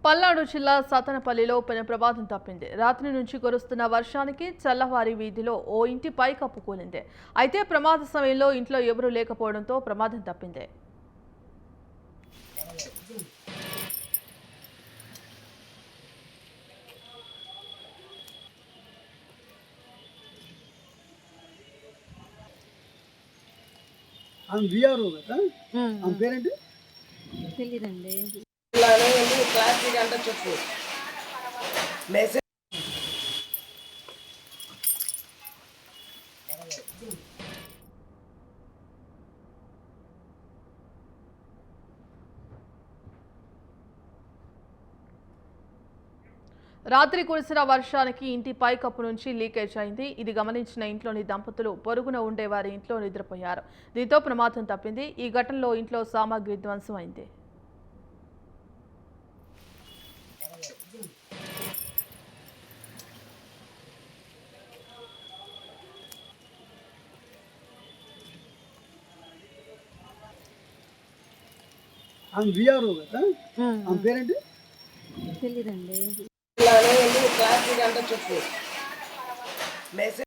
పల్నాడు జిల్లా సతనపల్లిలో పెను ప్రమాదం తప్పింది. రాత్రి నుంచి కురుస్తున్న వర్షానికి చల్లవారి వీధిలో ఓ ఇంటి పైకప్పు కూలింది. అయితే ప్రమాద సమయంలో ఇంట్లో ఎవరూ లేకపోవడంతో ప్రమాదం తప్పింది. పేరేంటి తెలీదండి. క్లాసిక్ అంటే చెప్పు మెసేజ్ రాత్రి కురిసిన వర్షానికి ఇంటి పైకప్పు నుంచి లీకేజ్ అయింది. ఇది గమనించిన ఇంట్లోని దంపతులు పొరుగున ఉండే వారి ఇంట్లో నిద్రపోయారు. దీంతో ప్రమాదం తప్పింది. ఈ ఘటనలో ఇంట్లో సామాగ్రి ధ్వంసం అయింది. పేరేంటి తెలీదండి. క్లాసిక్ అంటే చెప్పు మెసేజ్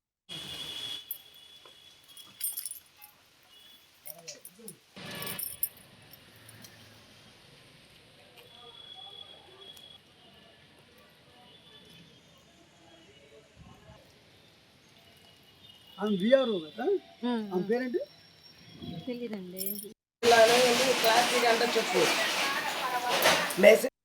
పేరేంటి తెలీదండి. క్లాసిక్ అంటే చెప్పు మెసేజ్